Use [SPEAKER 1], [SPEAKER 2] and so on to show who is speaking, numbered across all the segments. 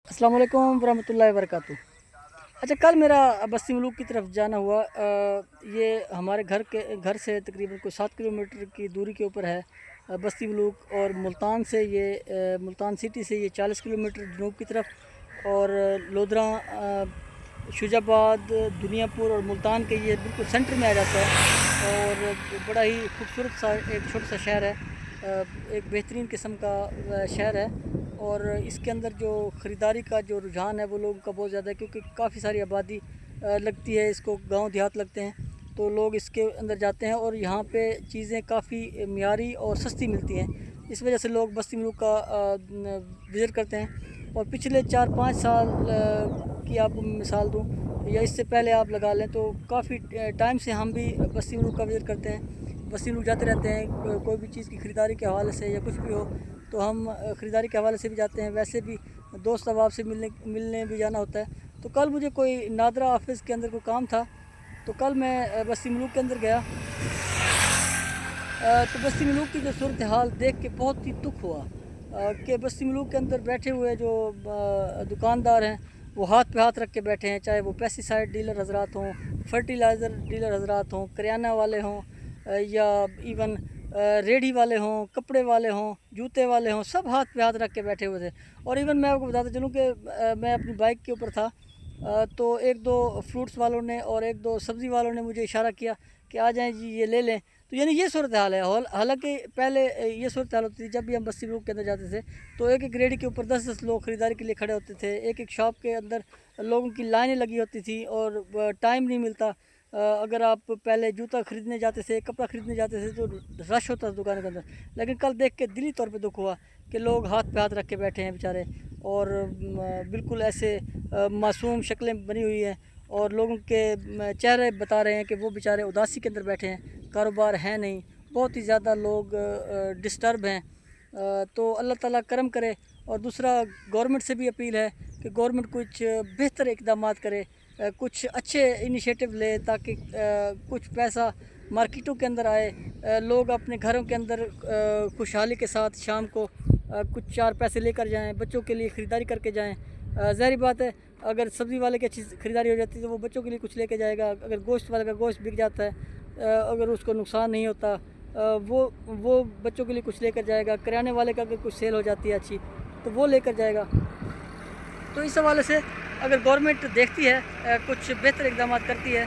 [SPEAKER 1] अस्सलाम वालेकुम वरहमतुल्लाहि वबरकातुहू। अच्छा, कल मेरा बस्ती मलूक की तरफ जाना हुआ। ये हमारे घर से तकरीबन कोई 7 किलोमीटर की दूरी के ऊपर है बस्ती मलूक। और मुल्तान से ये मुल्तान सिटी से ये 40 किलोमीटर जनूब की तरफ। और लोधरा, शुजाबाद, दुनियापुर और मुल्तान के ये बिल्कुल सेंटर में आ जाता है। और बड़ा ही खूबसूरत सा एक छोटा सा शहर है, एक बेहतरीन किस्म का शहर है। और इसके अंदर जो ख़रीदारी का जो रुझान है वो लोगों का बहुत ज़्यादा है, क्योंकि काफ़ी सारी आबादी लगती है, इसको गांव देहात लगते हैं, तो लोग इसके अंदर जाते हैं। और यहाँ पे चीज़ें काफ़ी मियारी और सस्ती मिलती हैं, इस वजह से लोग बस्ती मलूक का विज़िट करते हैं। और पिछले 4-5 साल की आपको मिसाल दूँ, या इससे पहले आप लगा लें, तो काफ़ी टाइम से हम भी बस्ती मलूक का विज़िट करते हैं। बस्ती मलूक जाते रहते हैं, कोई भी चीज़ की ख़रीदारी के हवाले से या कुछ भी हो, तो हम ख़रीदारी के हवाले से भी जाते हैं। वैसे भी दोस्त अहबाब से मिलने भी जाना होता है। तो कल मुझे कोई नादरा ऑफिस के अंदर कोई काम था, तो कल मैं बस्ती मलूक के अंदर गया। तो बस्ती मलूक की जो सूरत हाल देख के बहुत ही दुख हुआ कि बस्ती मलूक के अंदर बैठे हुए जो दुकानदार हैं, वो हाथ पे हाथ रख के बैठे हैं। चाहे वो पेस्टिसाइड डीलर हजरात हों, फर्टिलाइज़र डीलर हजरात हों, करियाना वाले हों, या इवन रेडी वाले हों, कपड़े वाले हों, जूते वाले हों, सब हाथ पे हाथ रख के बैठे हुए थे। और इवन मैं आपको बताता चलूँ कि मैं अपनी बाइक के ऊपर था, तो एक दो फ्रूट्स वालों ने और एक दो सब्ज़ी वालों ने मुझे इशारा किया कि आ जाएं जी, ये ले लें। तो यानी ये सूरत हाल है। हालांकि पहले ये सूरत हाल होती थी जब भी हम बस्ती मलूक के अंदर जाते थे, तो एक एक रेडी के ऊपर 10-10 लोग ख़रीदारी के लिए खड़े होते थे। एक एक शॉप के अंदर लोगों की लाइनें लगी होती थी और टाइम नहीं मिलता। अगर आप पहले जूता ख़रीदने जाते थे, कपड़ा ख़रीदने जाते थे, तो रश होता था दुकान के अंदर। लेकिन कल देख के दिली तौर पे दुख हुआ कि लोग हाथ पे हाथ रख के बैठे हैं बेचारे। और बिल्कुल ऐसे मासूम शक्लें बनी हुई हैं, और लोगों के चेहरे बता रहे हैं कि वो बेचारे उदासी के अंदर बैठे हैं, कारोबार है नहीं, बहुत ही ज़्यादा लोग डिस्टर्ब हैं। तो अल्लाह ताला करम करे। और दूसरा, गवर्नमेंट से भी अपील है कि गवर्नमेंट कुछ बेहतर इकदाम करे, कुछ अच्छे इनिशिएटिव ले, ताकि कुछ पैसा मार्केटों के अंदर आए, लोग अपने घरों के अंदर खुशहाली के साथ शाम को कुछ 4 पैसे लेकर जाएं, बच्चों के लिए ख़रीदारी करके जाएं। ज़ाहिर बात है, अगर सब्ज़ी वाले की अच्छी ख़रीदारी हो जाती है तो वो बच्चों के लिए कुछ लेके जाएगा। अगर गोश्त वाले का गोश्त बिक जाता है, अगर उसको नुकसान नहीं होता, वो बच्चों के लिए कुछ लेकर जाएगा। किराने वाले का अगर कुछ सेल हो जाती है अच्छी, तो वो लेकर जाएगा। तो इस हवाले से अगर गवर्नमेंट देखती है, कुछ बेहतर इकदाम करती है,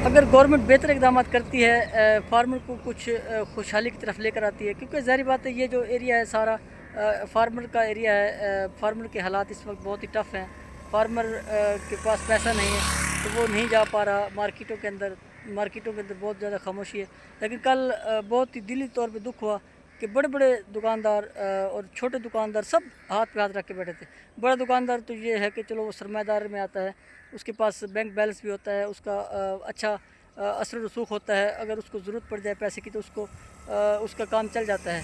[SPEAKER 1] अगर गवर्नमेंट बेहतर इकदाम करती है, फार्मर को कुछ खुशहाली की तरफ लेकर आती है, क्योंकि ज़ाहिर बात है ये जो एरिया है सारा फार्मर का एरिया है। फार्मर के हालात इस वक्त बहुत ही टफ़ हैं। फार्मर के पास पैसा नहीं है, तो वो नहीं जा पा रहा मार्केटों के अंदर। मार्केटों के अंदर बहुत ज़्यादा खामोशी है। लेकिन कल बहुत ही दिली तौर पे दुख हुआ कि बड़े बड़े दुकानदार और छोटे दुकानदार सब हाथ पे हाथ रख के बैठे थे। बड़ा दुकानदार तो ये है कि चलो वो सरमायादार में आता है, उसके पास बैंक बैलेंस भी होता है, उसका अच्छा असर रसूख होता है। अगर उसको ज़रूरत पड़ जाए पैसे की, तो उसका काम चल जाता है।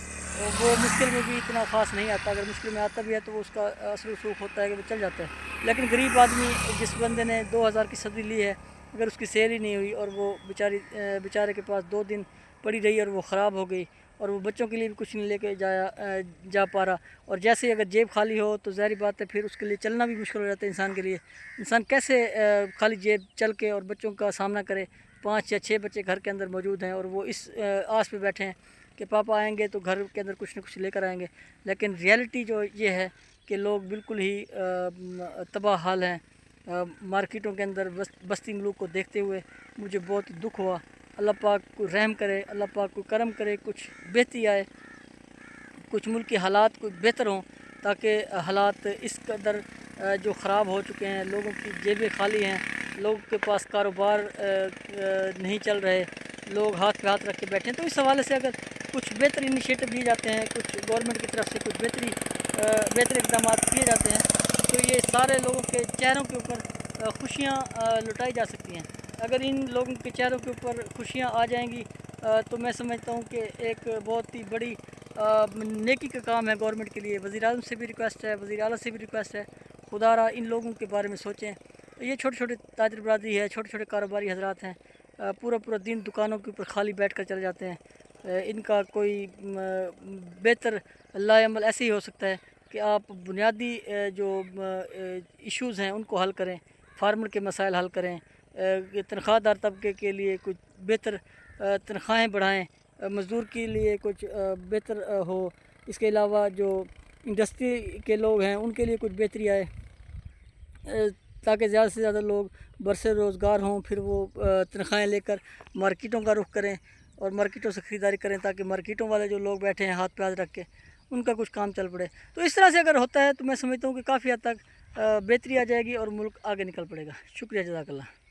[SPEAKER 1] वो मुश्किल में भी इतना ख़ास नहीं आता, अगर मुश्किल में आता भी है तो वो उसका असर रसूख होता है कि वो चल जाता है। लेकिन गरीब आदमी, जिस बंदे ने 2000 की सब्ज़ी ली है, अगर उसकी सेल ही नहीं हुई और वो बेचारे के पास 2 दिन पड़ी रही और वो ख़राब हो गई, और वो बच्चों के लिए भी कुछ नहीं लेके जा पा रहा, और जैसे ही अगर जेब खाली हो, तो ज़ाहिर बात है फिर उसके लिए चलना भी मुश्किल हो जाता है इंसान के लिए। इंसान कैसे खाली जेब चल के और बच्चों का सामना करे। 5 या 6 बच्चे घर के अंदर मौजूद हैं, और वो इस आस पे बैठे हैं कि पापा आएंगे तो घर के अंदर कुछ न कुछ लेकर आएंगे। लेकिन रियलिटी जो ये है कि लोग बिल्कुल ही तबाह हाल हैं। मार्केटों के अंदर बस्ती मलूक को देखते हुए मुझे बहुत दुख हुआ। अल्लाह पाक को रहम करे, अल्लाह पाक को करम करे, कुछ बेहतरी आए, कुछ मुल्क के हालात कुछ बेहतर हों, ताकि हालात इस कदर जो ख़राब हो चुके हैं, लोगों की जेबें खाली हैं, लोगों के पास कारोबार नहीं चल रहे, लोग हाथ पे हाथ रख के बैठे हैं। तो इस हवाले से अगर कुछ बेहतर इनिशिएटिव लिए जाते हैं, कुछ गवर्नमेंट की तरफ से कुछ बेहतर इकदाम किए जाते हैं, तो ये सारे लोगों के चेहरों के ऊपर खुशियाँ लुटाई जा सकती हैं। अगर इन लोगों के चेहरों के ऊपर खुशियाँ आ जाएंगी, तो मैं समझता हूँ कि एक बहुत ही बड़ी नेकी का काम है गवर्नमेंट के लिए। वज़ीर-ए-आज़म से भी रिक्वेस्ट है, वज़ीर आला से भी रिक्वेस्ट है, खुदारा इन लोगों के बारे में सोचें। ये छोटे छोटे ताजर बरादरी है, छोटे छोटे कारोबारी हजरात हैं, पूरा पूरा दिन दुकानों के ऊपर खाली बैठ कर चले जाते हैं। इनका कोई बेहतर लाएअमल ऐसे ही हो सकता है کہ آپ بنیادی جو ایشوز ہیں ان کو حل کریں، فارمر کے مسائل حل کریں، تنخواہ دار طبقے کے لیے کچھ بہتر تنخواہیں بڑھائیں، مزدور کے لیے کچھ بہتر ہو، اس کے علاوہ جو انڈسٹری کے لوگ ہیں ان کے لیے کچھ بہتری آئے، تاکہ زیادہ سے زیادہ لوگ برسر روزگار ہوں، پھر وہ تنخواہیں لے کر مارکیٹوں کا رخ کریں اور مارکیٹوں سے خریداری کریں، تاکہ مارکیٹوں والے جو لوگ بیٹھے ہیں ہاتھ پہ ہاتھ رکھ کے ان کا کچھ کام چل پڑے۔ تو اس طرح سے اگر ہوتا ہے تو میں سمجھتا ہوں کہ کافی حد تک بہتری آ جائے گی اور ملک آگے نکل پڑے گا۔ شکریہ، جزاک اللہ۔